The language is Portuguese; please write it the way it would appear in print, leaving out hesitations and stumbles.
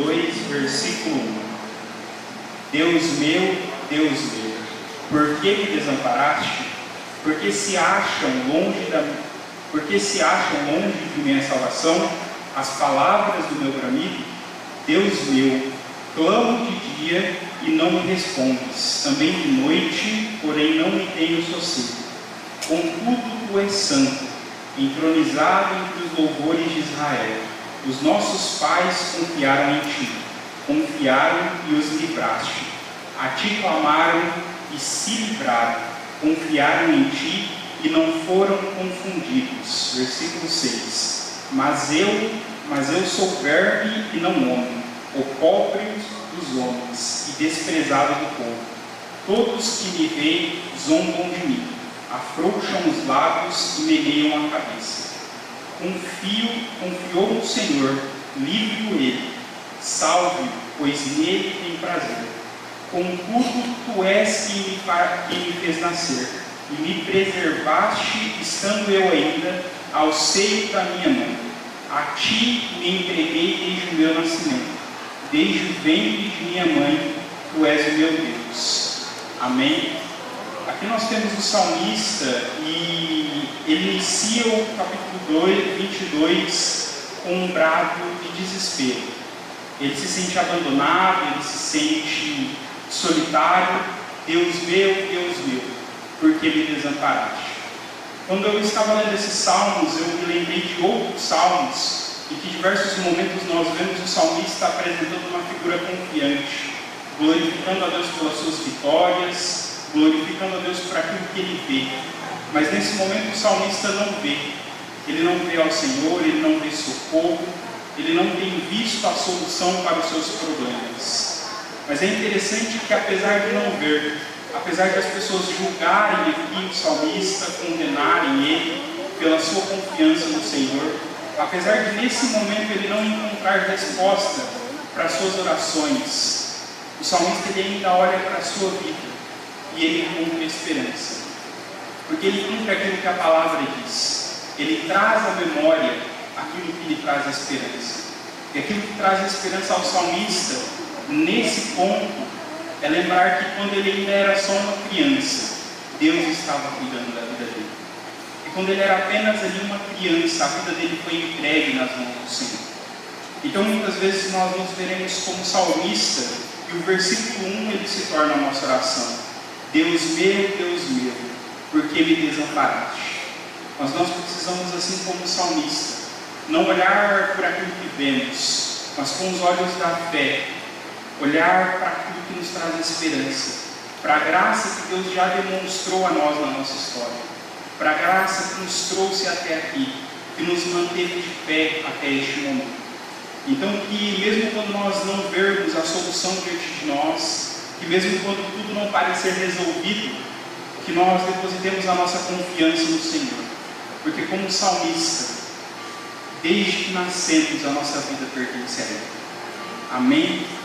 2, versículo 1. Deus meu, por que me desamparaste? Porque se acham longe de minha salvação as palavras do meu bramido? Deus meu, clamo de dia e não me respondes, também de noite, porém não me tenho sossego. Contudo, tu és santo, entronizado entre os louvores de Israel. Os nossos pais confiaram em ti, confiaram e os livraste. A ti clamaram e se livraram, confiaram em ti e não foram confundidos. Versículo 6. Mas eu sou verme e não homem, opróbrio dos homens e desprezado do povo. Todos que me veem zombam de mim, afrouxam os lábios e meneiam a cabeça. Confiou no Senhor, livre-o ele, salve-o, pois nele tem prazer. Contudo, tu és quem me fez nascer, e me preservaste, estando eu ainda ao seio da minha mãe. A ti me entreguei desde o meu nascimento, desde o ventre de minha mãe, tu és o meu Deus. Amém? Aqui nós temos o salmista e ele inicia o capítulo 22 com um brado de desespero. Ele se sente abandonado, ele se sente solitário. Deus meu, por que me desamparaste? Quando eu estava lendo esses salmos, eu me lembrei de outros salmos em que, em diversos momentos, nós vemos o salmista apresentando uma figura confiante, glorificando a Deus pelas suas vitórias, glorificando a Deus por aquilo que ele vê. Mas nesse momento o salmista não vê. Ele não vê ao Senhor, ele não vê socorro, ele não tem visto a solução para os seus problemas. Mas é interessante que, apesar de não ver, apesar de as pessoas julgarem aqui o salmista, condenarem ele pela sua confiança no Senhor, apesar de nesse momento ele não encontrar resposta para as suas orações, o salmista ele ainda olha para a sua vida e ele encontra esperança, porque ele cumpre aquilo que a palavra diz. Ele traz à memória aquilo que lhe traz esperança. E aquilo que traz esperança ao salmista, nesse ponto, é lembrar que quando ele ainda era só uma criança, Deus estava cuidando da vida dele. E quando ele era apenas ali uma criança, a vida dele foi entregue nas mãos do Senhor. Então muitas vezes nós nos veremos como salmista, e o versículo 1 ele se torna a nossa oração. Deus meu, por que me desamparaste? Mas nós precisamos, assim como o salmista, não olhar por aquilo que vemos, mas com os olhos da fé, olhar para aquilo que nos traz esperança, para a graça que Deus já demonstrou a nós na nossa história, para a graça que nos trouxe até aqui, que nos manteve de pé até este momento. Então que mesmo quando nós não vermos a solução diante de nós, que mesmo quando tudo não parecer resolvido, que nós depositemos a nossa confiança no Senhor, porque como salmista, desde que nascemos a nossa vida pertence a Ele. Amém?